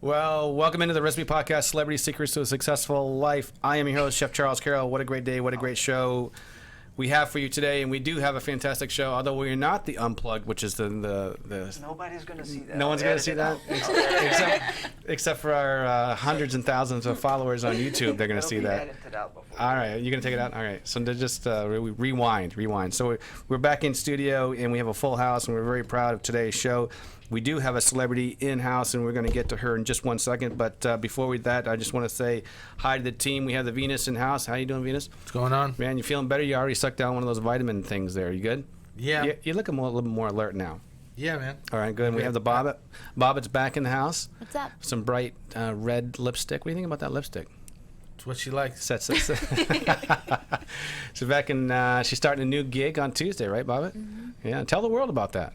Well, welcome into the Recipe Podcast, Celebrity Secrets to a Successful Life. I am your host, Chef Charles Carroll. What a great day, what a great show we have for you today, and we do have a fantastic show, although we're not the Unplugged, which is the Nobody's going to see that. no one's going to see that? Except for our hundreds and thousands of followers on YouTube, they're going to see that. Edited out before. All right, you're going to take it out? All right, so to just rewind. So we're back in studio, and we have a full house, and we're very proud of today's show. We do have a celebrity in-house, and we're going to get to her in just one second. But before that, I just want to say hi to the team. We have the Venus in-house. How you doing, Venus? What's going on? Man, you feeling better? You already sucked down one of those vitamin things there. You good? Yeah. You look a little bit more alert now. Yeah, man. All right, good. And we have the Bobbit. Bobbit's back in the house. What's up? Some bright red lipstick. What do you think about that lipstick? It's what she likes. She's back in. She's starting a new gig on Tuesday, right, Bobbit? Mm-hmm. Yeah. Tell the world about that.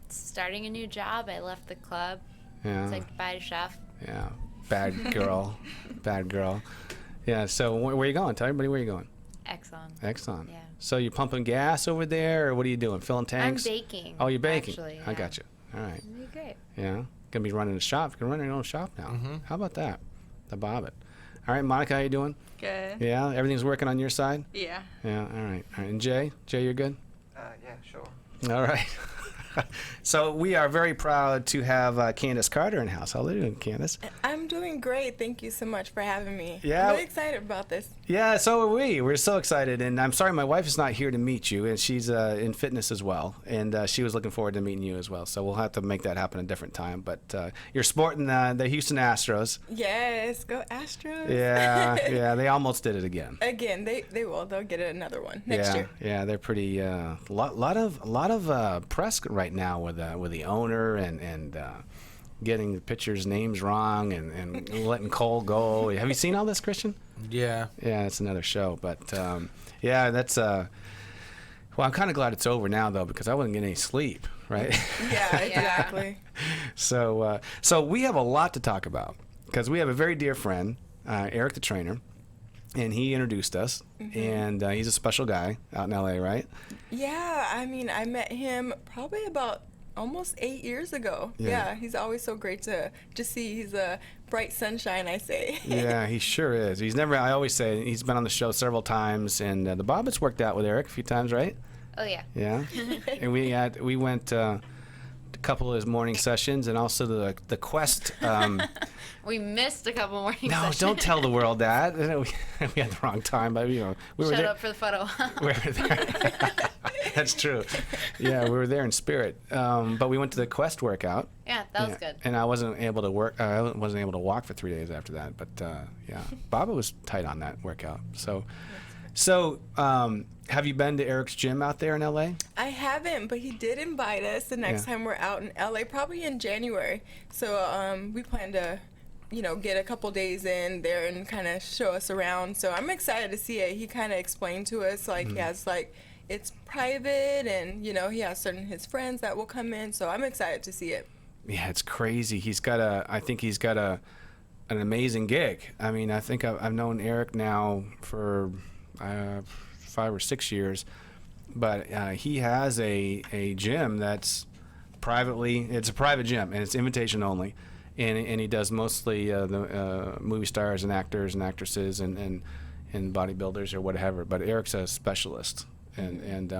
Starting a new job. I left the club. Yeah. Said goodbye to Chef. Yeah. Bad girl. Bad girl. Yeah. So where are you going? Tell everybody where you're going. Exxon. Yeah. So you pumping gas over there, or what are you doing? Filling tanks? I'm baking. Oh, you're baking. Actually, I yeah. got you. All right. It'll be great. Yeah. Gonna be running a shop. You can run your own shop now. Mm-hmm. How about that? The Bobbit. All right, Monica, how you doing? Good. Yeah. Everything's working on your side. Yeah. Yeah. All right. All right. And Jay, you're good. Yeah, sure. All right. So we are very proud to have Candace Carter in house. How are you doing, Candace? I'm doing great. Thank you so much for having me. Yeah. I'm really excited about this. Yeah, so are we. We're so excited, and I'm sorry my wife is not here to meet you, and she's in fitness as well, and she was looking forward to meeting you as well. So we'll have to make that happen a different time. But you're sporting the Houston Astros. Yes, go Astros. Yeah, they almost did it again. Again, they will. They'll get another one next year. Yeah, they're pretty. Lot of press right now with the owner and getting the pitchers' names wrong and letting Cole go. Have you seen all this, Christian? Yeah. Yeah, it's another show, but yeah, that's. Well, I'm kind of glad it's over now though, because I wasn't getting any sleep, right? Yeah, exactly. So we have a lot to talk about because we have a very dear friend, Eric the trainer, and he introduced us, and he's a special guy out in LA, right? Yeah, I mean, I met him probably about almost 8 years ago. Yeah, he's always so great to see. He's a bright sunshine, I say. Yeah, he sure is. He's never. I always say he's been on the show several times, and the Bobbits worked out with Eric a few times, right? Oh yeah. Yeah, and we went a couple of his morning sessions, and also the Quest. We missed a couple morning No, sessions. don't tell the world that. We had the wrong time, but we were Shut there. up for the photo. We were there. That's true. Yeah, we were there in spirit. But we went to the Quest workout. Yeah, that was good. And I wasn't able to work. I wasn't able to walk for 3 days after that. But yeah, Baba was tight on that workout. So have you been to Eric's gym out there in LA? I haven't, but he did invite us the next time we're out in LA, probably in January. So we plan to, get a couple days in there and kind of show us around. So I'm excited to see it. He kind of explained to us, he has, it's private, and, he has his friends that will come in. So I'm excited to see it. Yeah, it's crazy. I think he's got an amazing gig. I mean, I think I've known Eric now for 5 or 6 years, but he has a gym that's it's a private gym, and it's invitation only, and he does mostly the movie stars and actors and actresses and bodybuilders or whatever. But Eric's a specialist and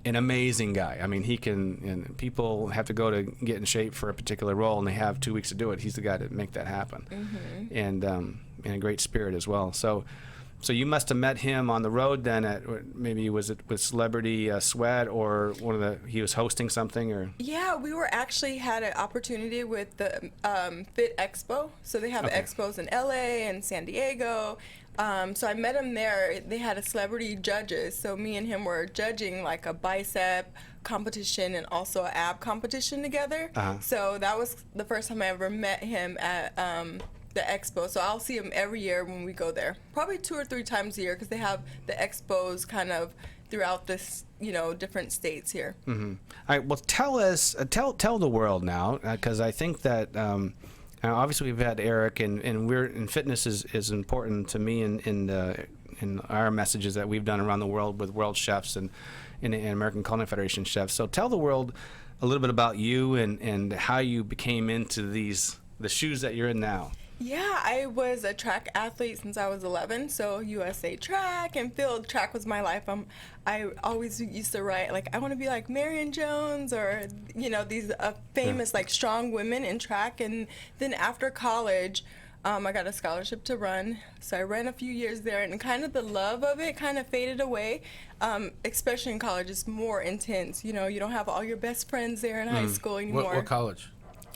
an amazing guy. I mean, and people have to go to get in shape for a particular role, and they have 2 weeks to do it. He's the guy to make that happen, and a great spirit as well. So you must have met him on the road then was it with Celebrity Sweat or he was hosting something or? Yeah, we had an opportunity with the Fit Expo. So they have expos in LA and San Diego. So I met him there. They had a celebrity judges. So me and him were judging a bicep competition and also an ab competition together. So that was the first time I ever met him at the expo. So I'll see him every year when we go there, probably 2 or 3 times a year, because they have the expos kind of throughout this, different states here. Mm-hmm. All right. Well, tell us, tell the world now, because I think that obviously we've had Eric, and fitness is important to me in our messages that we've done around the world with world chefs and American Culinary Federation chefs. So tell the world a little bit about you and how you became into these the shoes that you're in now? Yeah, I was a track athlete since I was 11, so USA track and field track was my life. I always used to write, like, I want to be like Marion Jones or, you know, these famous, like, strong women in track. And then after college, I got a scholarship to run, so I ran a few years there, and kind of the love of it kind of faded away, especially in college. It's more intense. You know, you don't have all your best friends there in high school anymore. What college?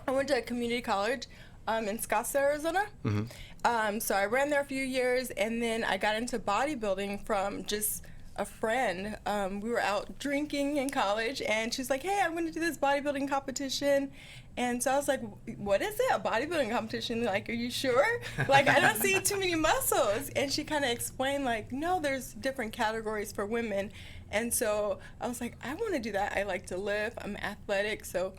I went to a community college in Scottsdale, Arizona. So I ran there a few years, and then I got into bodybuilding from just a friend. We were out drinking in college, and she's like, hey, I'm going to do this bodybuilding competition. And so I was like, what is it, a bodybuilding competition? Like, are you sure? Like, I don't see too many muscles. And she kind of explained, like, no, there's different categories for women. And so I was like, I want to do that. I like to lift. I'm athletic. So,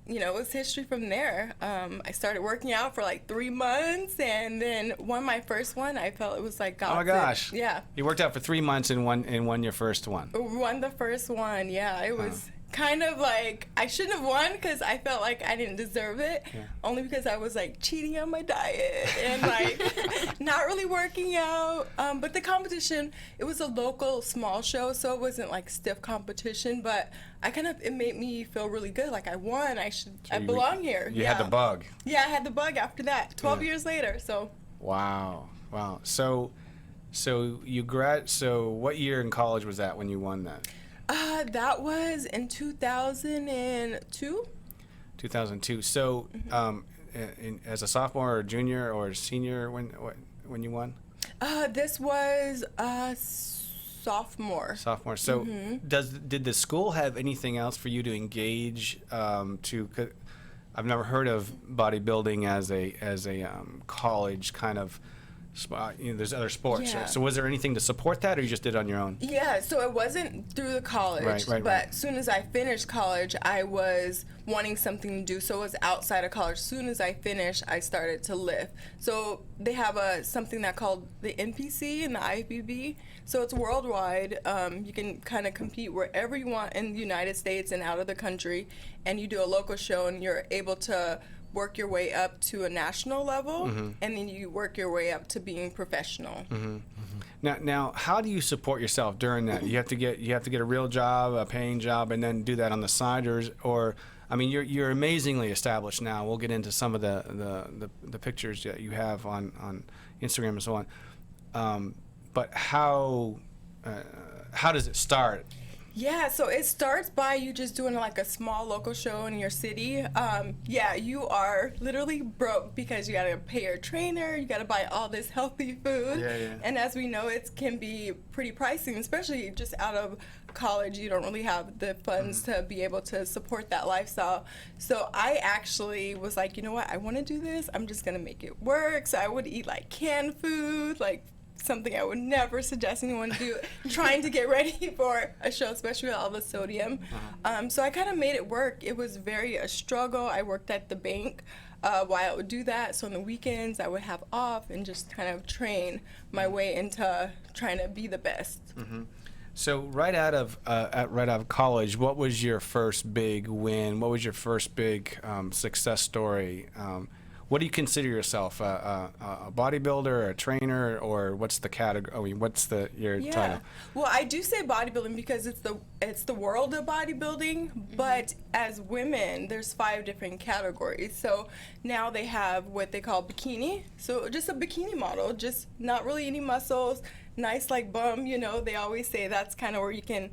you know, it was history from there. I started working out for like 3 months, and then won my first one. I felt it was like God. Oh my gosh! Yeah. You worked out for 3 months and won your first one. Won the first one. Yeah, it was kind of like I shouldn't have won because I felt like I didn't deserve it. Yeah. Only because I was like cheating on my diet and like not really working out. But the competition, it was a local small show, so it wasn't like stiff competition. But it made me feel really good. Like I won. I belong here. You had the bug. Yeah, I had the bug after that. 12 years later. So. Wow. So what year in college was that when you won that? That was in 2002. 2002. So, as a sophomore or junior or senior when you won? This was sophomore. Sophomore. So, did the school have anything else for you to engage? I've never heard of bodybuilding as a college kind of. You know, there's other sports. Yeah. So was there anything to support that, or you just did it on your own? Yeah, so it wasn't through the college, but as soon as I finished college, I was wanting something to do. So it was outside of college. As soon as I finished, I started to lift. So they have something that called the NPC and the IFBB. So it's worldwide. You can kind of compete wherever you want in the United States and out of the country, and you do a local show, and you're able to work your way up to a national level, and then you work your way up to being professional. Now, how do you support yourself during that? You have to get a real job, a paying job, and then do that on the side, or I mean, you're amazingly established now. We'll get into some of the pictures that you have on Instagram and so on. But how does it start? Yeah, so it starts by you just doing like a small local show in your city. You are literally broke because you gotta pay your trainer, you gotta buy all this healthy food. Yeah. And as we know, it can be pretty pricey, especially just out of college. You don't really have the funds to be able to support that lifestyle. So I actually was like, you know what, I wanna do this, I'm just gonna make it work. So I would eat like canned food, like something I would never suggest anyone do trying to get ready for a show, especially with all the sodium. So I kind of made it work. It was a struggle. I worked at the bank while I would do that. So on the weekends I would have off and just kind of train my way into trying to be the best. So right out of college, what was your first big win? What was your first big success story? What do you consider yourself, a bodybuilder, a trainer, or what's the category? I mean, what's your title? Well, I do say bodybuilding because it's the world of bodybuilding, but as women, there's 5 different categories. So now they have what they call bikini. So just a bikini model, just not really any muscles, nice like bum. You know, they always say that's kind of where you can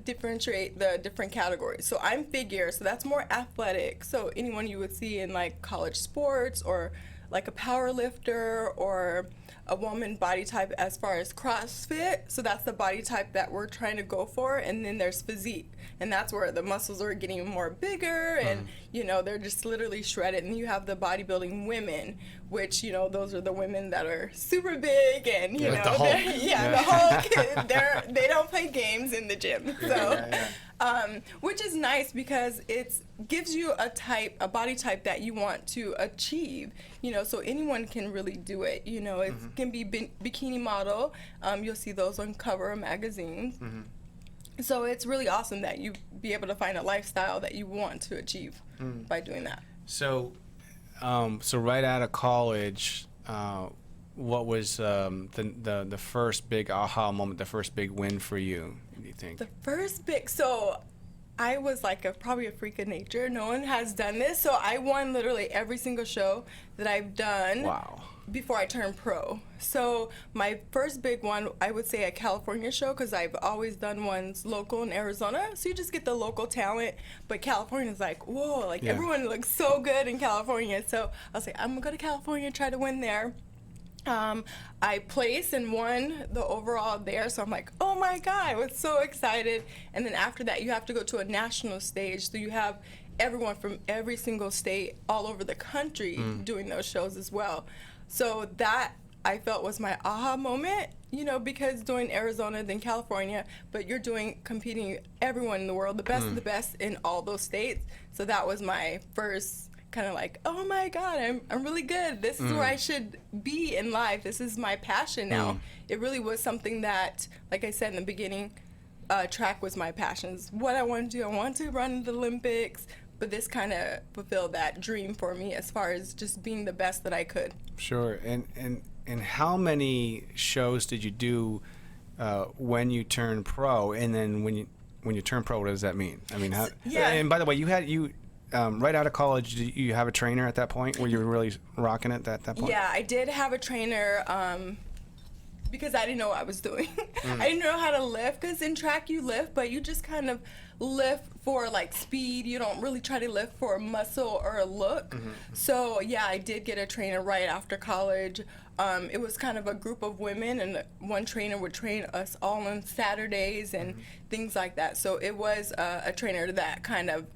differentiate the different categories. So I'm figure, so that's more athletic. So anyone you would see in like college sports or like a power lifter or a woman body type as far as CrossFit. So that's the body type that we're trying to go for. And then there's physique. And that's where the muscles are getting more bigger and, you know, they're just literally shredded. And you have the bodybuilding women, which, you know, those are the women that are super big and, you know, the Hulk. the Hulk. They don't play games in the gym. So, which is nice because it gives you a body type that you want to achieve, you know, so anyone can really do it. You know, it can be bikini model. You'll see those on cover of magazines. So it's really awesome that you be able to find a lifestyle that you want to achieve by doing that. So so right out of college, what was the first big aha moment, the first big win for you, do you think? The first big, so I was like probably a freak of nature. No one has done this. So I won literally every single show that I've done Wow. before I turned pro. So my first big one, I would say a California show, because I've always done ones local in Arizona. So you just get the local talent, but California's like, whoa, like Yeah. everyone looks so good in California. So I was like, I'm gonna go to California, try to win there. I placed and won the overall there, so I'm like, oh my God, I was so excited. And then after that, you have to go to a national stage, so you have everyone from every single state all over the country doing those shows as well. So that I felt was my aha moment, you know, because doing Arizona, then California, but you're competing everyone in the world, the best of the best in all those states. So that was my first kind of like, oh my God, I'm really good. This is where I should be in life. This is my passion now. It really was something that, like I said in the beginning, track was my passion. It's what I want to do. I want to run the Olympics, but this kind of fulfilled that dream for me as far as just being the best that I could. Sure. And how many shows did you do when you turned pro? And then when you turn pro, what does that mean? I mean, how? Yeah. And by the way, you right out of college, did you have a trainer at that point? Were you really rocking it at that point? Yeah, I did have a trainer because I didn't know what I was doing. I didn't know how to lift, because in track you lift, but you just kind of lift for like speed. You don't really try to lift for a muscle or a look. So yeah, I did get a trainer right after college. It was kind of a group of women, and one trainer would train us all on Saturdays and things like that. So it was a trainer that kind of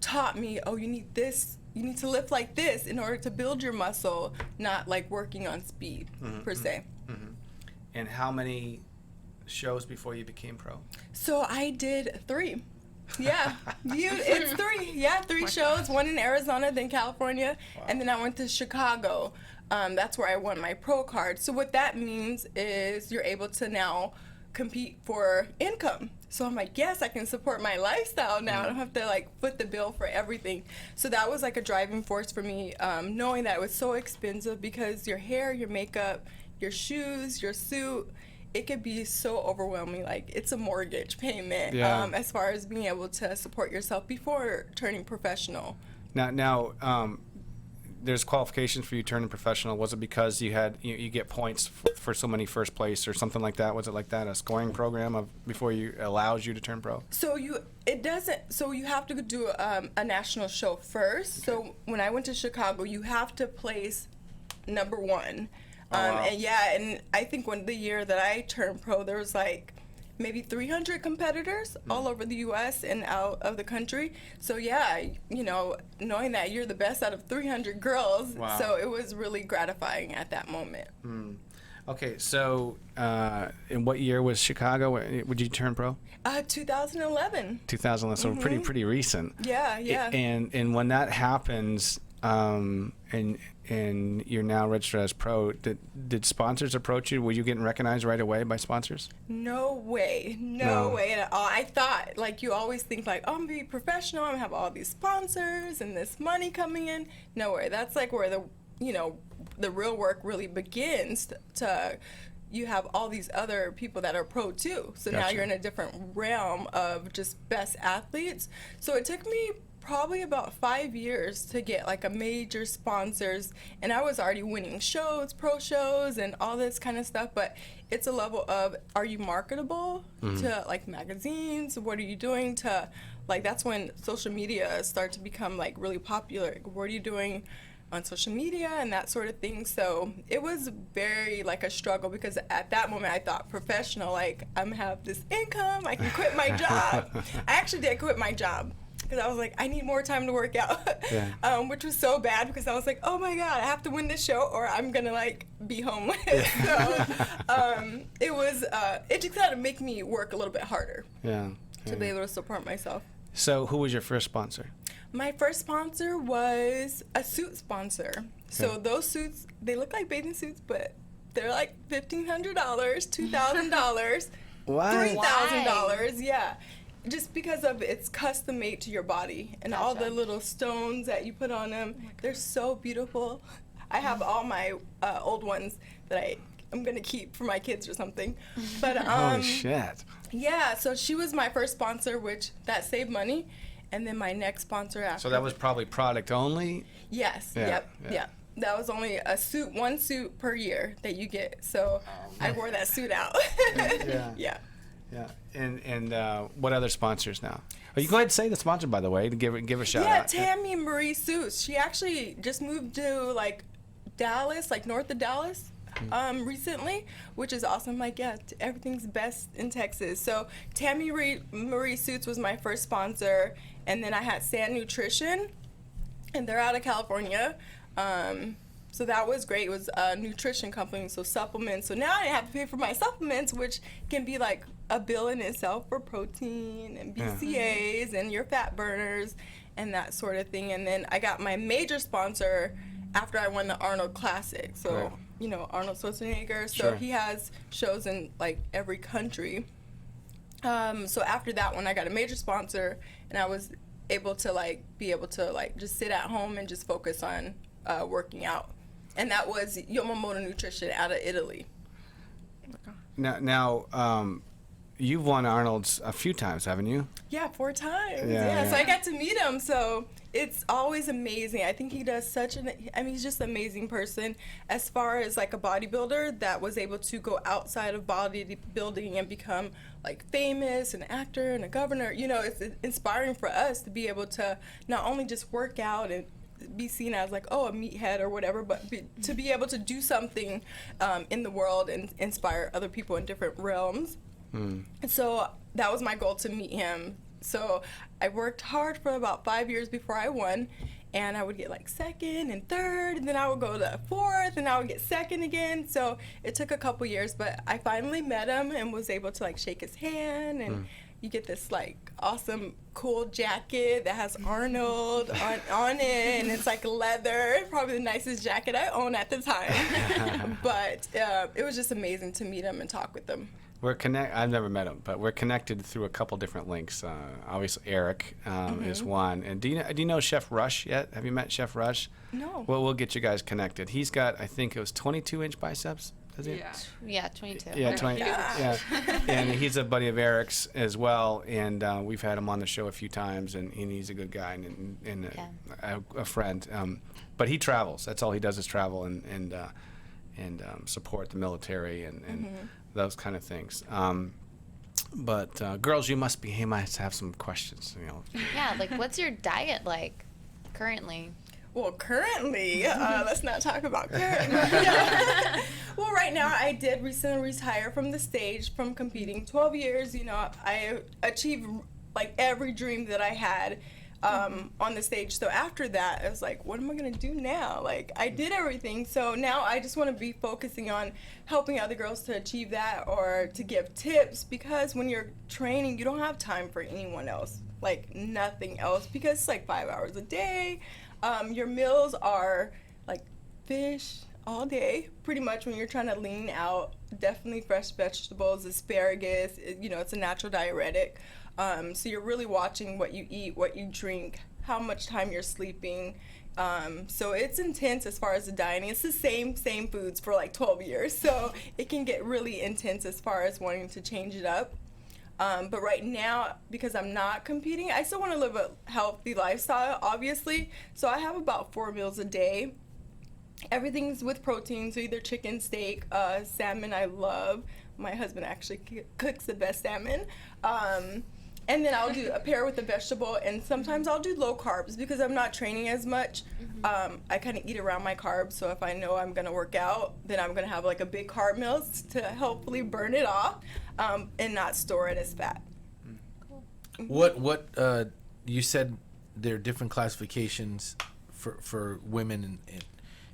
taught me, oh, you need this, you need to lift like this in order to build your muscle, not like working on speed per se. And how many shows before you became pro? So I did 3. Yeah, it's 3. Yeah, 3 shows, one in Arizona, then California, and then I went to Chicago. That's where I won my pro card. So what that means is you're able to now compete for income. So I'm like, yes, I can support my lifestyle now. I don't have to like foot the bill for everything. So that was like a driving force for me, knowing that it was so expensive, because your hair, your makeup, your shoes, your suit, it could be so overwhelming. Like, it's a mortgage payment as far as being able to support yourself before turning professional. Now, there's qualifications for you turning professional. Was it because you had you get points for so many first place or something like that? Was it like that, a scoring program before you allows you to turn pro? So you have to do a national show first. Okay. So when I went to Chicago, you have to place number 1. Wow. And I think the year that I turned pro, there was like maybe 300 competitors all over the U.S. and out of the country. So yeah, you know, knowing that you're the best out of 300 girls, wow. So it was really gratifying at that moment. Okay, so in what year was Chicago? Would you turn pro? 2011. 2011, so pretty recent. Yeah. And when that happens, and you're now registered as pro, did sponsors approach you? Were you getting recognized right away by sponsors? No way at all. I thought, like, you always think like, oh, I'm gonna be professional, I'm gonna have all these sponsors and this money coming in. No way. That's like where the real work really begins. You have all these other people that are pro too. So Gotcha. Now you're in a different realm of just best athletes. So it took me probably about 5 years to get like a major sponsors, and I was already winning shows, pro shows, and all this kind of stuff. But it's a level of, are you marketable to like magazines? What are you doing to, like, that's when social media start to become like really popular. What are you doing on social media and that sort of thing? So it was very like a struggle, because at that moment I thought professional, like, I'm gonna have this income, I can quit my job. I actually did quit my job, because I was like, I need more time to work out, which was so bad, because I was like, oh my God, I have to win this show or I'm gonna like be homeless. So it just had to make me work a little bit harder to be able to support myself. So who was your first sponsor? My first sponsor was a suit sponsor. Okay. So those suits, they look like bathing suits, but they're like $1,500, $2,000, $3,000, yeah. just because of it's custom made to your body and all the Gotcha. little stones that you put on them. They're so beautiful. I have all my old ones that I'm gonna keep for my kids or something. But Holy shit. yeah, so she was my first sponsor, which that saved money, and then my next sponsor after. So that was probably product only? Yes. Yeah, Yep. yeah. Yeah. That was only one suit per year that you get. So I wore that suit out. Yeah. Yeah. Yeah. And what other sponsors now? Oh, you go ahead and say the sponsor, by the way, to give a shout Yeah, out. Tammy Marie Seuss. She actually just moved to like Dallas, like north of Dallas, recently, which is awesome. Like, yeah, everything's best in Texas. So Tammy Marie Seuss was my first sponsor, and then I had Sand Nutrition, and they're out of California. So that was great. It was a nutrition company, so supplements. So now I have to pay for my supplements, which can be like a bill in itself for protein and Yeah. BCAAs and your fat burners and that sort of thing. And then I got my major sponsor after I won the Arnold Classic. So, Right. you know, Arnold Schwarzenegger. So Sure. he has shows in like every country. So after that one, I got a major sponsor, and I was able to be able to just sit at home and just focus on working out. And that was Yomamoto Nutrition out of Italy. Now, you've won Arnold's a few times, haven't you? Yeah, 4 times. Yeah, So yeah. I got to meet him. So it's always amazing. I think he does he's just an amazing person as far as like a bodybuilder that was able to go outside of bodybuilding and become like famous, an actor and a governor. You know, it's inspiring for us to be able to not only just work out and be seen as like, oh, a meathead or whatever, but to be able to do something in the world and inspire other people in different realms. And so that was my goal, to meet him. So I worked hard for about 5 years before I won, and I would get like second and third, and then I would go to fourth, and I would get second again. So it took a couple years, but I finally met him and was able to like shake his hand, and you get this like awesome cool jacket that has Arnold on it, and it's like leather, probably the nicest jacket I own at the time. But it was just amazing to meet him and talk with him. I've never met him, but we're connected through a couple different links. Obviously, Eric is one. And do you know Chef Rush yet? Have you met Chef Rush? No. Well, we'll get you guys connected. He's got, I think it was 22-inch biceps. Does he? Yeah. Yeah, 22. Yeah, 20. Yeah. And he's a buddy of Eric's as well, and we've had him on the show a few times, and he's a good guy and a friend. But he travels. That's all he does is travel and support the military and those kind of things. But girls, you must have some questions. You know. Yeah, like what's your diet like currently? Well, currently, let's not talk about currently. Well, right now, I did recently retire from the stage from competing. 12 years, you know, I achieved like every dream that I had on the stage. So after that, I was like, what am I going to do now? Like, I did everything. So now I just want to be focusing on helping other girls to achieve that or to give tips, because when you're training, you don't have time for anyone else, like nothing else, because it's like 5 hours a day. Your meals are like fish all day, pretty much, when you're trying to lean out. Definitely fresh vegetables, asparagus, you know, it's a natural diuretic. So you're really watching what you eat, what you drink, how much time you're sleeping. So it's intense as far as the dieting. It's the same foods for like 12 years. So it can get really intense as far as wanting to change it up. But right now, because I'm not competing, I still want to live a healthy lifestyle, obviously. So I have about 4 meals a day. Everything's with protein, so either chicken, steak, salmon I love. My husband actually cooks the best salmon. And then I'll do a pair with a vegetable, and sometimes I'll do low carbs because I'm not training as much. I kind of eat around my carbs, so if I know I'm going to work out, then I'm going to have like a big carb meal to hopefully burn it off and not store it as fat. What you said there are different classifications for women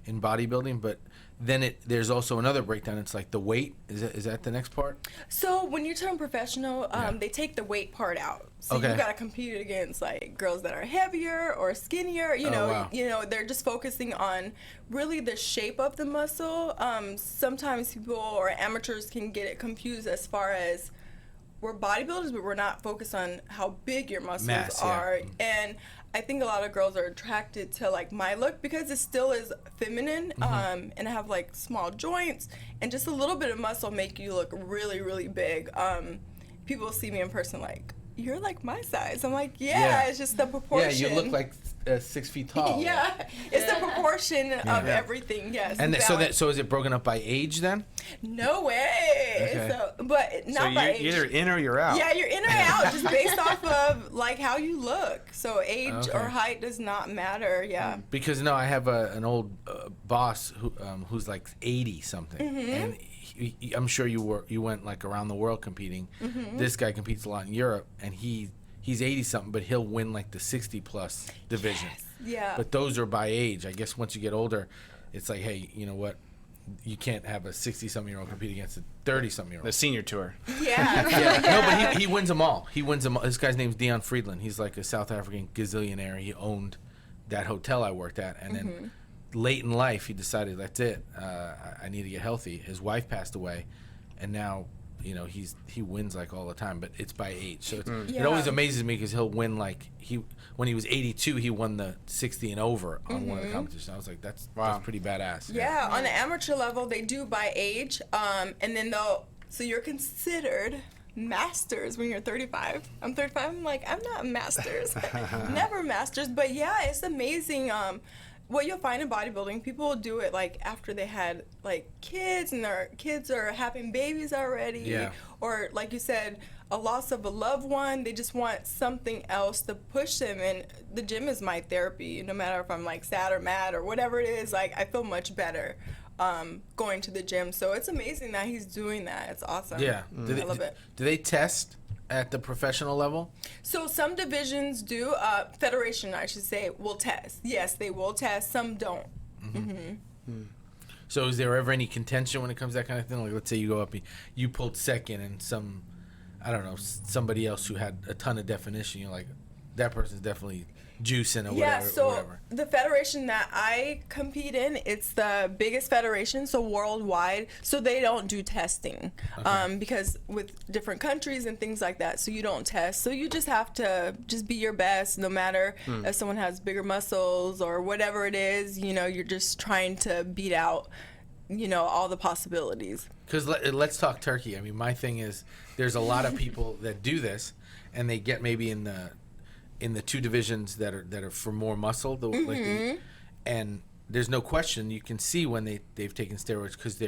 in bodybuilding, but then there's also another breakdown. It's like the weight. Is that the next part? So when you turn professional, they take the weight part out. So Okay. you got to compete against like girls that are heavier or skinnier. You know, they're just focusing on really the shape of the muscle. Sometimes people or amateurs can get it confused as far as we're bodybuilders, but we're not focused on how big your muscles Mass, yeah. are. And I think a lot of girls are attracted to like my look because it still is feminine, and I have like small joints and just a little bit of muscle make you look really, really big. People see me in person like, you're like my size. I'm like, yeah. It's just the proportion. Yeah, you look like 6 feet tall. Yeah, it's the proportion of Yeah. everything. Yes. And balance. so is it broken up by age then? No way. Okay. So, but not So by you're age. either in or you're out. Yeah, you're in or out just based off of like how you look. So age Okay. or height does not matter. Yeah. Because no, I have an old boss who's like 80 something, and I'm sure you went like around the world competing. This guy competes a lot in Europe, and he's 80 something, but he'll win like the 60 plus division. Yeah. But those are by age. I guess once you get older, it's like, hey, you know what? You can't have a 60-something-year-old compete against a 30-something-year-old. The senior tour. Yeah. No, but he wins them all. He wins them all. This guy's name's Dion Friedland. He's like a South African gazillionaire. He owned that hotel I worked at, and then late in life he decided that's it. I need to get healthy. His wife passed away, and now he wins like all the time, but it's by age. So it always amazes me because he'll win like when he was 82 he won the 60 and over on one of the competitions. I was like, that's pretty badass. Yeah, on the amateur level, they do by age, and then so you're considered masters when you're 35. I'm 35. I'm like, I'm not masters, never masters. But yeah, it's amazing. What you'll find in bodybuilding, people will do it like after they had like kids and their kids are having babies already, Yeah. or like you said, a loss of a loved one. They just want something else to push them, and the gym is my therapy. No matter if I'm like sad or mad or whatever it is, like I feel much better going to the gym. So it's amazing that he's doing that. It's awesome. Yeah. I love it. Do they test at the professional level? So some divisions do. Federation, I should say, will test. Yes, they will test. Some don't. So is there ever any contention when it comes to that kind of thing? Like, let's say you go up, you pulled second, and somebody else who had a ton of definition, you're like, that person's definitely juicing or Yeah, whatever. so whatever. the federation that I compete in, it's the biggest federation, so worldwide. So they don't do testing because with different countries and things like that, so you don't test. So you just have to just be your best, no matter if someone has bigger muscles or whatever it is. You're just trying to beat out, all the possibilities. Because let's talk turkey. I mean, my thing is, there's a lot of people that do this, and they get maybe in the two divisions that are for more muscle, and there's no question you can see when they've taken steroids because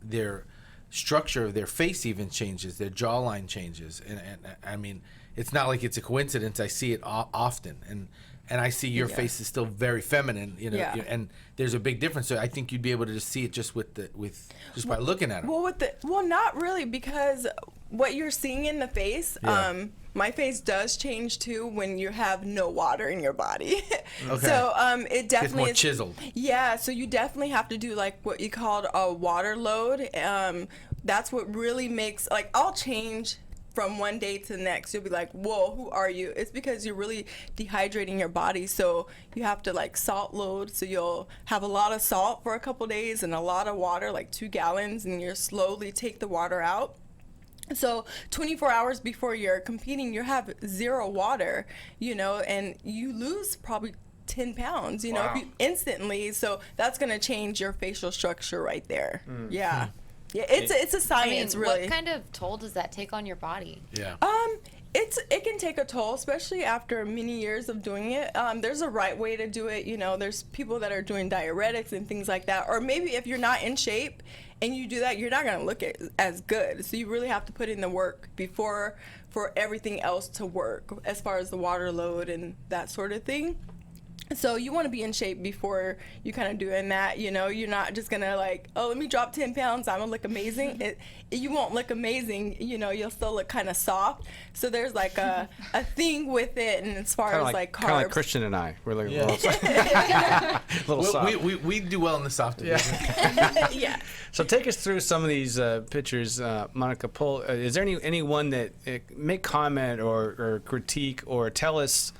their structure of their face even changes, their jawline changes, and I mean, it's not like it's a coincidence. I see it often, and I see your face is still very feminine, and there's a big difference. So I think you'd be able to just see it just by looking at it. Well, not really, because what you're seeing in the face, my face does change too when you have no water in your body. Okay. So it definitely It's more is, chiseled. Yeah, so you definitely have to do like what you called a water load. That's what really makes, like, I'll change from one day to the next. You'll be like, whoa, who are you? It's because you're really dehydrating your body, so you have to like salt load. So you'll have a lot of salt for a couple days and a lot of water, like 2 gallons, and you slowly take the water out. So 24 hours before you're competing, you have 0 water, and you lose probably 10 pounds, Wow. if you instantly. So that's going to change your facial structure right there. Yeah. Yeah, it's a science, really. What kind of toll does that take on your body? Yeah. It can take a toll, especially after many years of doing it. There's a right way to do it. There's people that are doing diuretics and things like that. Or maybe if you're not in shape and you do that, you're not going to look as good. So you really have to put in the work before for everything else to work, as far as the water load and that sort of thing. So you want to be in shape before you kind of doing that. You're not just gonna like, oh, let me drop 10 pounds, I'm gonna look amazing. You won't look amazing. You'll still look kind of soft. So there's like a thing with it, and as far as like carbs. Kind of like Christian and I. We're like Yeah. a little soft. We do well in the soft division. Yeah. So take us through some of these pictures, Monica. Is there anyone that make comment or critique or tell us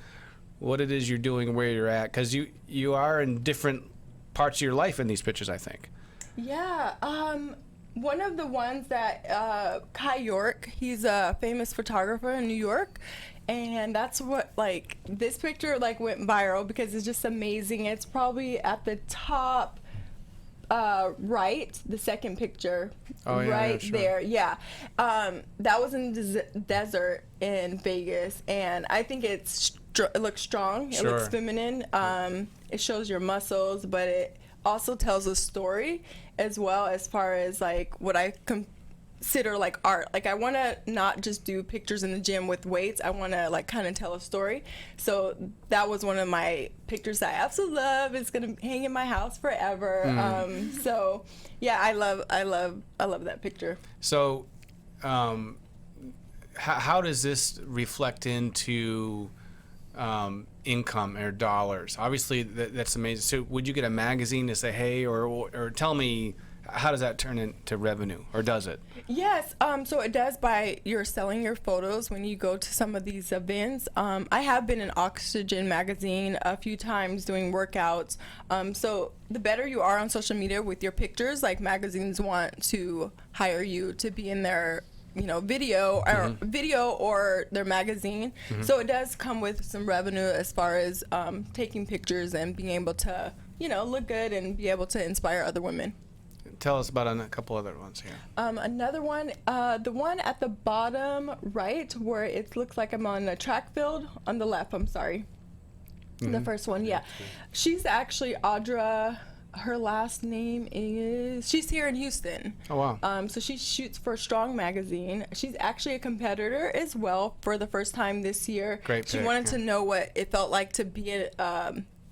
what it is you're doing, where you're at, because you are in different parts of your life in these pictures, I think. Yeah. One of the ones that Kai York, he's a famous photographer in New York, and that's what, like, this picture like went viral because it's just amazing. It's probably at the top right, the second picture, Oh, yeah, right sure. there. Yeah, that was in the desert in Vegas, and I think it looks strong. It looks Sure. feminine. It shows your muscles, but it also tells a story as well, as far as like what I consider like art. Like I want to not just do pictures in the gym with weights. I want to like kind of tell a story. So that was one of my pictures that I absolutely love. It's gonna hang in my house forever. So yeah, I love that picture. So, how does this reflect into income or dollars? Obviously, that's amazing. So, would you get a magazine to say, "Hey," or tell me, how does that turn into revenue, or does it? Yes, so it does by you're selling your photos when you go to some of these events. I have been in Oxygen magazine a few times doing workouts. So the better you are on social media with your pictures, like magazines want to hire you to be in their video or their magazine. So it does come with some revenue as far as taking pictures and being able to look good and be able to inspire other women. Tell us about a couple other ones here. Another one, the one at the bottom right, where it looks like I'm on a track field. On the left, I'm sorry. The first one, yeah. She's actually Audra. Her last name is. She's here in Houston. Oh wow. So she shoots for Strong Magazine. She's actually a competitor as well for the first time this year. Great She pick, wanted yeah. to know what it felt like to be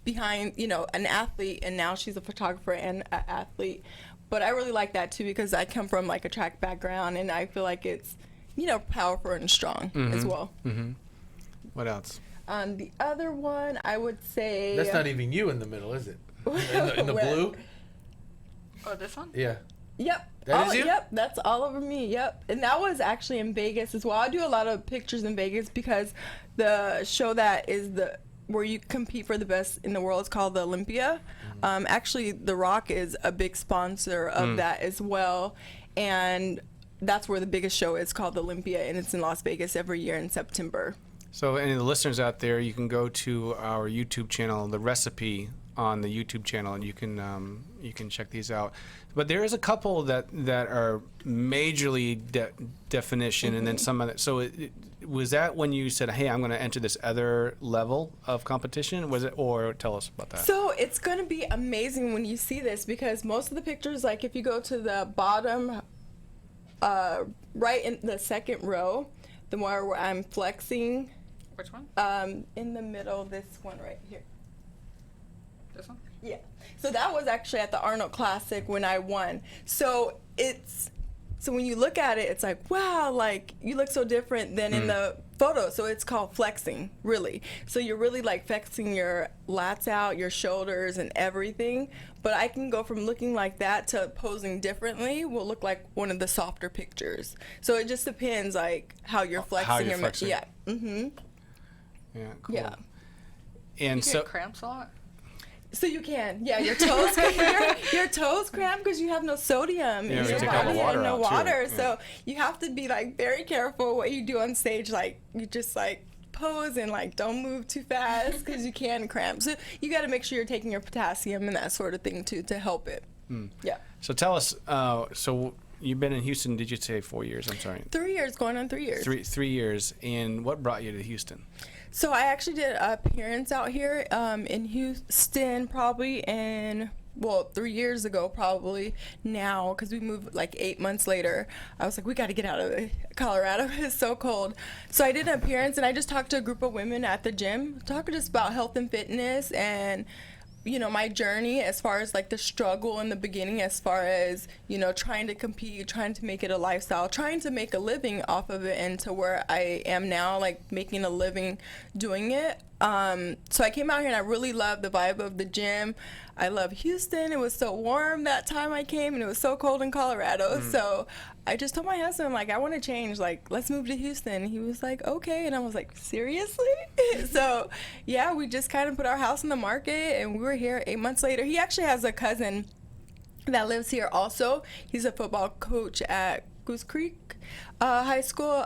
behind, an athlete, and now she's a photographer and an athlete. But I really like that too because I come from like a track background, and I feel like it's, powerful and strong as well. What else? The other one, I would say. That's not even you in the middle, is it? In the Where? blue? Oh, this one? Yeah. Yep. That is you? Yep, that's all over me. Yep. And that was actually in Vegas as well. I do a lot of pictures in Vegas because the show that is where you compete for the best in the world is called the Olympia. Actually, The Rock is a big sponsor of that as well. And that's where the biggest show is, called the Olympia, and it's in Las Vegas every year in September. So, any of the listeners out there, you can go to our YouTube channel, The Recipe, on the YouTube channel, and you can check these out. But there is a couple that are majorly definition, and then some other. So, was that when you said, "Hey, I'm going to enter this other level of competition"? Was it, or tell us about that? So it's going to be amazing when you see this, because most of the pictures, like if you go to the bottom, right in the second row, the one where I'm flexing, Which one? in the middle, this one right here. This one? Yeah. So that was actually at the Arnold Classic when I won. So when you look at it, it's like, wow, like you look so different than in the photo. So it's called flexing, really. So you're really like flexing your lats out, your shoulders and everything. But I can go from looking like that to posing differently will look like one of the softer pictures. So it just depends like how you're flexing. How you're flexing. Yeah. Mm-hmm. Yeah. Cool. Yeah. And You so, get cramps a lot? So you can, yeah, your toes, your toes cramp because you have no sodium Yeah, in you your take all the body water and no out, too. water. Yeah. So you have to be like very careful what you do on stage. Like you just like pose and like don't move too fast because you can cramp. So you got to make sure you're taking your potassium and that sort of thing too to help it. Yeah. so tell us. So you've been in Houston? Did you say 4 years? I'm sorry. 3 years, going on 3 years. 3 years. And what brought you to Houston? So I actually did an appearance out here in Houston probably in, 3 years ago probably now, because we moved like 8 months later. I was like, we got to get out of Colorado. It's so cold. So I did an appearance, and I just talked to a group of women at the gym, talking just about health and fitness and my journey as far as like the struggle in the beginning, as far as, trying to compete, trying to make it a lifestyle, trying to make a living off of it, and to where I am now, like making a living doing it. So I came out here and I really loved the vibe of the gym. I love Houston. It was so warm that time I came, and it was so cold in Colorado. So I just told my husband, like, I want to change. Like, let's move to Houston. He was like, okay. And I was like, seriously? So, yeah, we just kind of put our house on the market, and we were here 8 months later. He actually has a cousin that lives here also. He's a football coach at Goose Creek High School,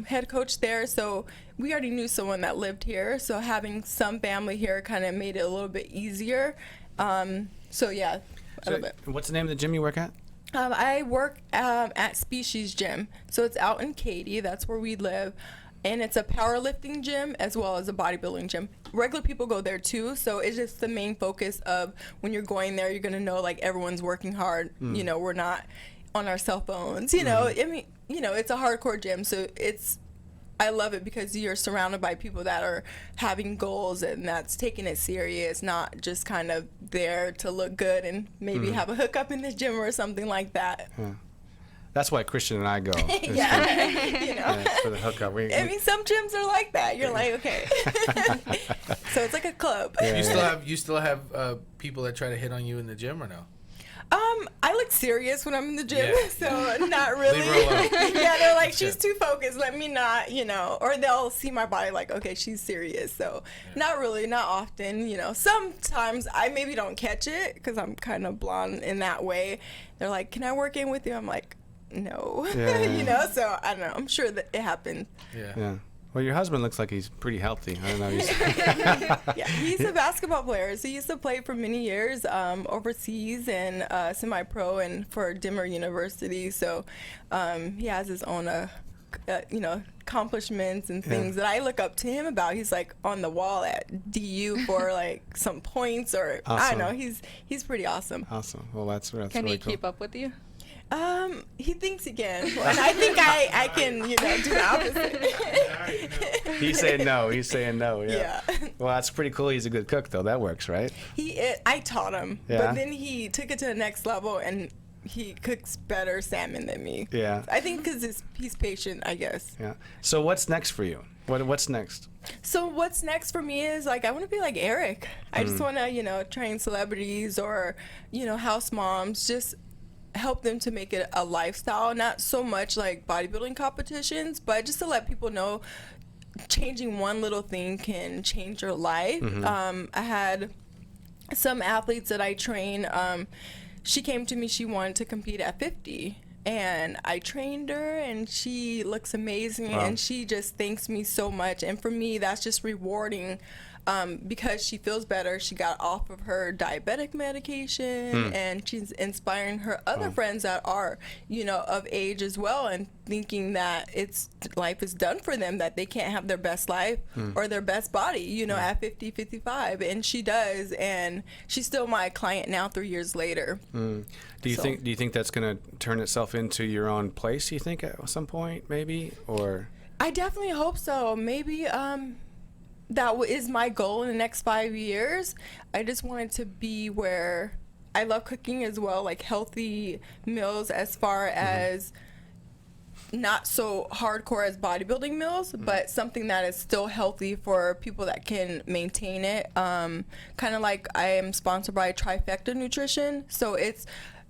head coach there. So we already knew someone that lived here. So having some family here kind of made it a little bit easier. So yeah, a little bit. What's the name of the gym you work at? I work at Species Gym. So it's out in Katy. That's where we live. And it's a powerlifting gym as well as a bodybuilding gym. Regular people go there too, so it's just the main focus of when you're going there, you're gonna know like everyone's working hard. You know, we're not on our cell phones. You know, I mean, you know, it's a hardcore gym, so I love it because you're surrounded by people that are having goals and that's taking it serious, not just kind of there to look good and maybe have a hookup in the gym or something like that. Yeah. That's why Christian and I go. It's Yeah, you know. Yeah, for the hookup. I mean, some gyms are like that. You're like, okay. So it's like a club. Yeah. You still have people that try to hit on you in the gym or no? I look serious when I'm in the gym, Yeah. so not really. Leave her alone. Yeah, they're like, That's she's good. too focused. Let me not, you know. Or they'll see my body like, okay, she's serious. So not really, not often. You know, sometimes I maybe don't catch it because I'm kind of blonde in that way. They're like, can I work in with you? I'm like, no. Yeah. You know, so I don't know. I'm sure that it happens. Yeah. Yeah. Well, your husband looks like he's pretty healthy. I don't know. Yeah, he's a basketball player. So he used to play for many years overseas and semi-pro and for Dimmer University. So he has his own, you know, accomplishments and things that I look up to him about. He's like on the wall at DU for like some points or I don't know. He's pretty awesome. Awesome. Well, that's Can really he cool. keep up with you? He thinks he can, and I think I can, you know, do the opposite. He's saying no. He's saying no. Yeah. Yeah. Well, that's pretty cool. He's a good cook, though. That works, right? I taught him, Yeah? but then he took it to the next level, and he cooks better salmon than me. Yeah. I think because he's patient, I guess. Yeah. So what's next for you? What's next? So what's next for me is like I want to be like Eric. I just want to, you know, train celebrities or, you know, house moms, just help them to make it a lifestyle, not so much like bodybuilding competitions, but just to let people know changing one little thing can change your life. I had some athletes that I train, she came to me, she wanted to compete at 50, and I trained her and she looks amazing. Wow. And she just thanks me so much, and for me that's just rewarding. Because she feels better. She got off of her diabetic medication and she's inspiring her other friends that are, you know, of age as well and thinking that life is done for them, that they can't have their best life or their best body, you know, at 50, 55. And she does. And she's still my client now 3 years later. Do you So- think that's going to turn itself into your own place, you think, at some point, maybe? Or I definitely hope so. Maybe that is my goal in the next 5 years. I just want it to be where I love cooking as well, like healthy meals as far as not so hardcore as bodybuilding meals, but something that is still healthy for people that can maintain it. Kind of like I am sponsored by Trifecta Nutrition, so it's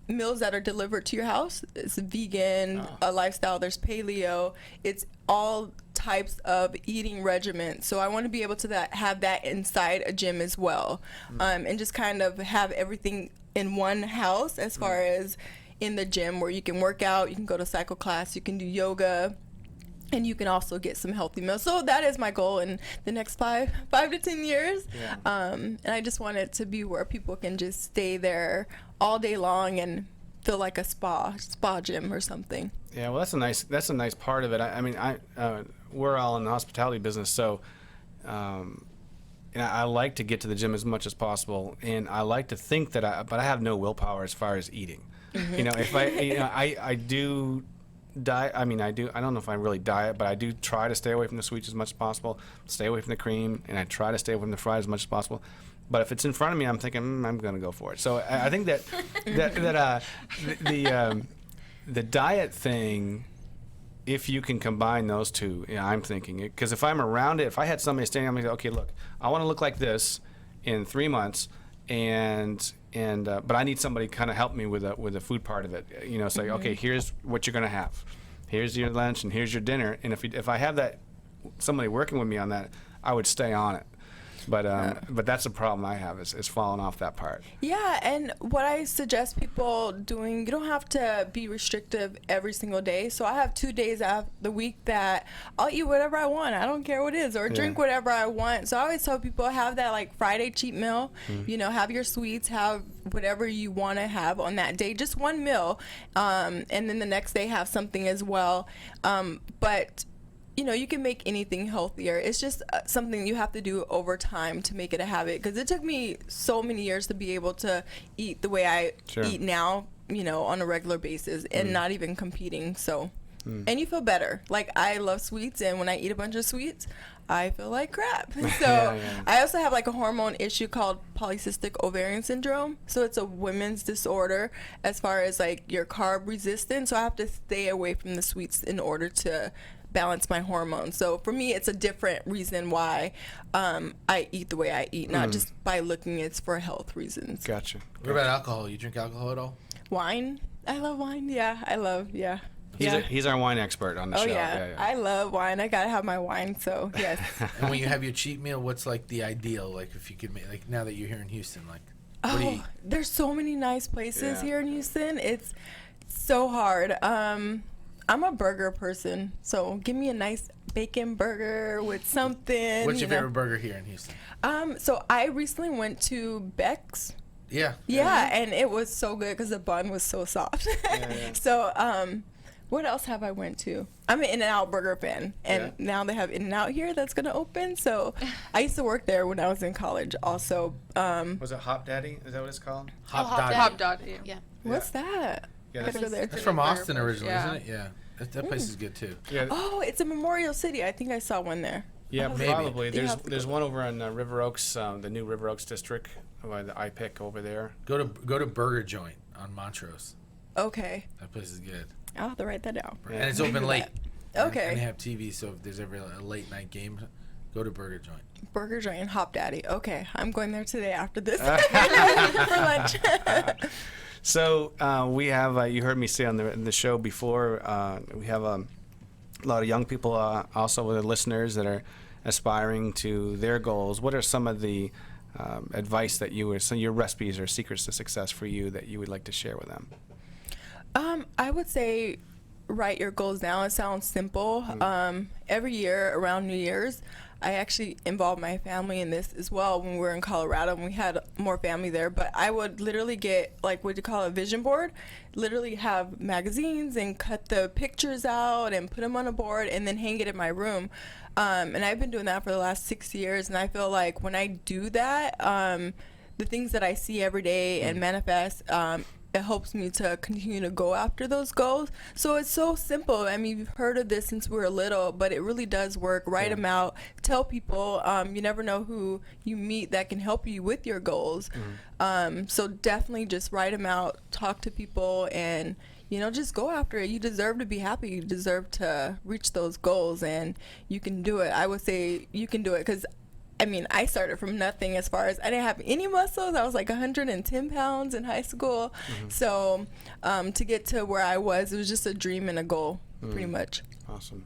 meals that are delivered to your house. It's vegan, a lifestyle. There's paleo. It's all types of eating regimens. So I want to be able to have that inside a gym as well, and just kind of have everything in one house as far as in the gym where you can work out, you can go to cycle class, you can do yoga, and you can also get some healthy meals. So that is my goal in the next 5 to 10 years. Yeah. And I just want it to be where people can just stay there all day long and feel like a spa gym or something. yeah, well, that's a nice part of it. I mean, we're all in the hospitality business, so and I like to get to the gym as much as possible, and I like to think that but I have no willpower as far as eating. You know, if I do diet. I mean, I don't know if I really diet, but I do try to stay away from the sweets as much as possible, stay away from the cream, and I try to stay away from the fries as much as possible. But if it's in front of me, I'm thinking I'm going to go for it. So I think that the diet thing, if you can combine those two, I'm thinking it, because if I'm around it, if I had somebody standing, I'm like, okay, look, I want to look like this in 3 months, but I need somebody kind of help me with the food part of it. You know, it's like, okay, here's what you're going to have, here's your lunch, and here's your dinner. And if I have that somebody working with me on that, I would stay on it. But that's a problem I have is falling off that part. Yeah, and what I suggest people doing, you don't have to be restrictive every single day. So I have 2 days out of the week that I'll eat whatever I want. I don't care what it is, or drink whatever I want. So I always tell people, have that like Friday cheat meal. You know, have your sweets, have whatever you want to have on that day, just one meal, and then the next day have something as well. But you know, you can make anything healthier. It's just something you have to do over time to make it a habit. Because it took me so many years to be able to eat the way I eat now, you know, on a regular basis and not even competing. So, and you feel better. Like, I love sweets, and when I eat a bunch of sweets, I feel like crap. So I also have like a hormone issue called polycystic ovarian syndrome. So it's a women's disorder as far as like your carb resistance. So I have to stay away from the sweets in order to balance my hormones. So for me, it's a different reason why I eat the way I eat, not just by looking. It's for health reasons. Gotcha. What about alcohol? You drink alcohol at all? Wine. I love wine. Yeah, I love. Yeah. He's our wine expert on the show. Yeah. I love wine. I gotta have my wine. So yes. And when you have your cheat meal, what's like the ideal? Like if you could make, like now that you're here in Houston, like what do you eat? There's so many nice places here in Houston. It's so hard. I'm a burger person, so give me a nice bacon burger with something. What's your favorite burger here in Houston? So I recently went to Beck's. Yeah. Yeah, and it was so good because the bun was so soft. So, what else have I went to? I'm an In-N-Out burger fan, and now they have In-N-Out here that's gonna open. So, I used to work there when I was in college. Also, Was it Hop Daddy? Is that what it's called? Hop Hop Dottie. Hop Dottie. Yeah. what's that? Yeah, Gotta go there. That's from Austin originally, Yeah. isn't it? Yeah. That place is good too. Yeah. Oh, it's a Memorial City. I think I saw one there. Yeah, I'll have to- probably. you There's have to there's go. one over on River Oaks, the new River Oaks district, by the IPIC over there. Go to Burger Joint on Montrose. Okay, That place is good. I'll have to write that down. And it's open late. Okay. And they have TV, so if there's ever a late night game, go to Burger Joint. Burger Joint and Hop Daddy. Okay, I'm going there today after this for lunch. So we have, you heard me say on the show before, we have a lot of young people also with the listeners that are aspiring to their goals. What are some of the advice that some of your recipes or secrets to success for you that you would like to share with them? I would say write your goals down. It sounds simple. Every year around New Year's, I actually involved my family in this as well when we were in Colorado and we had more family there. But I would literally get, like, what you call a vision board, literally have magazines and cut the pictures out and put them on a board and then hang it in my room. And I've been doing that for the last 6 years. And I feel like when I do that, the things that I see every day and manifest, it helps me to continue to go after those goals. So it's so simple. I mean, we've heard of this since we were little, but it really does work. Write them out. Tell people. You never know who you meet that can help you with your goals. So definitely just write them out. Talk to people and, just go after it. You deserve to be happy. You deserve to reach those goals, and you can do it. I would say you can do it because I started from nothing as far as I didn't have any muscles. I was like 110 pounds in high school. So to get to where I was, it was just a dream and a goal, pretty much. Awesome.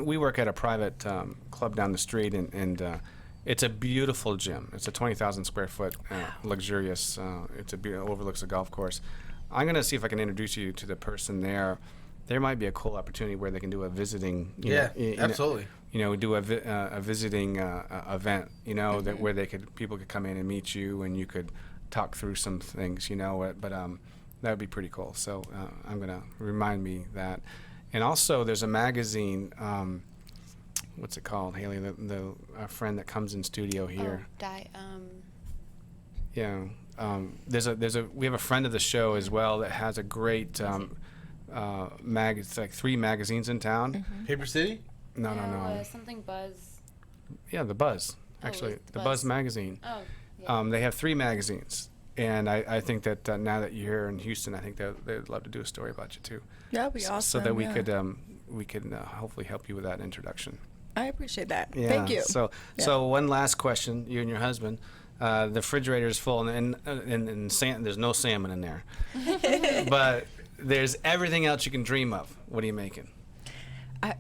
We work at a private club down the street, and it's a beautiful gym. It's a 20,000 square foot luxurious. Overlooks a golf course. I'm gonna see if I can introduce you to the person there. There might be a cool opportunity where they can do a visiting. Absolutely. Do a visiting event. That where people could come in and meet you, and you could talk through some things. But that would be pretty cool. So I'm gonna remind me that. And also, there's a magazine. What's it called, Haley? The friend that comes in studio here. Yeah. We have a friend of the show as well that has a great it's like 3 magazines in town. Paper City? No. Something Buzz. Yeah, the Buzz. Oh, Actually, it's the Buzz. Buzz magazine. Oh, yeah. They have 3 magazines, and I think that now that you're here in Houston, I think they'd love to do a story about you too. That would be awesome. So that we yeah. could hopefully help you with that introduction. I appreciate that. Yeah. Thank you. So one last question, you and your husband. The refrigerator is full, and there's no salmon in there, but there's everything else you can dream of. What are you making?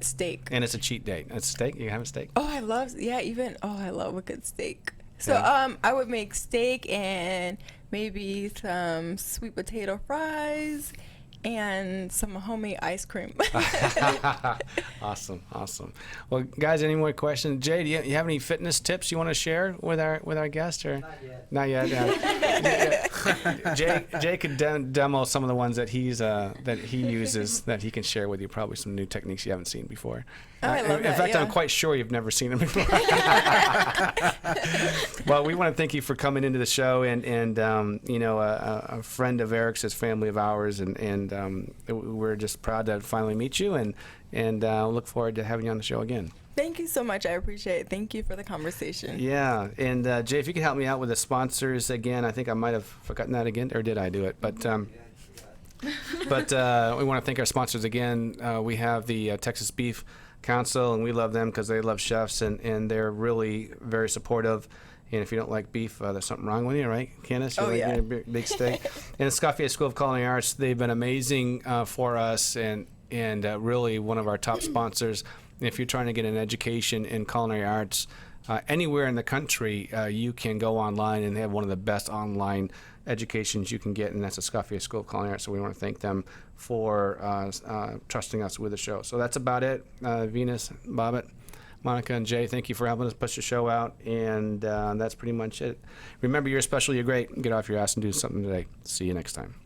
Steak. And it's a cheat date. It's steak. You have a steak. Oh, I love I love a good steak. So Yeah. I would make steak and maybe some sweet potato fries and some homemade ice cream. Awesome. Well, guys, any more questions? Jay, do you have any fitness tips you want to share with our guest, or not yet? Yeah. Jay could demo some of the ones that he uses that he can share with you. Probably some new techniques you haven't seen before. Oh, I love in that, fact, yeah. I'm quite sure you've never seen them before. Well, we want to thank you for coming into the show, and a friend of Eric's is family of ours, and we're just proud to finally meet you, and look forward to having you on the show again. Thank you so much. I appreciate it. Thank you for the conversation. Yeah, and Jay, if you could help me out with the sponsors again, I think I might have forgotten that again, or did I do it? But we want to thank our sponsors again. We have the Texas Beef Council, and we love them because they love chefs, and they're really very supportive. And if you don't like beef, there's something wrong with you, right, Candace? You Oh, like yeah. a big steak. And the Escoffier School of Culinary Arts, they've been amazing for us, and really one of our top sponsors. And if you're trying to get an education in culinary arts anywhere in the country, you can go online, and they have one of the best online educations you can get, and that's the Escoffier School of Culinary Arts. So we want to thank them for trusting us with the show. So that's about it. Venus, Bobbitt, Monica, and Jay, thank you for helping us push the show out, and that's pretty much it. Remember, you're special, you're great. Get off your ass and do something today. See you next time.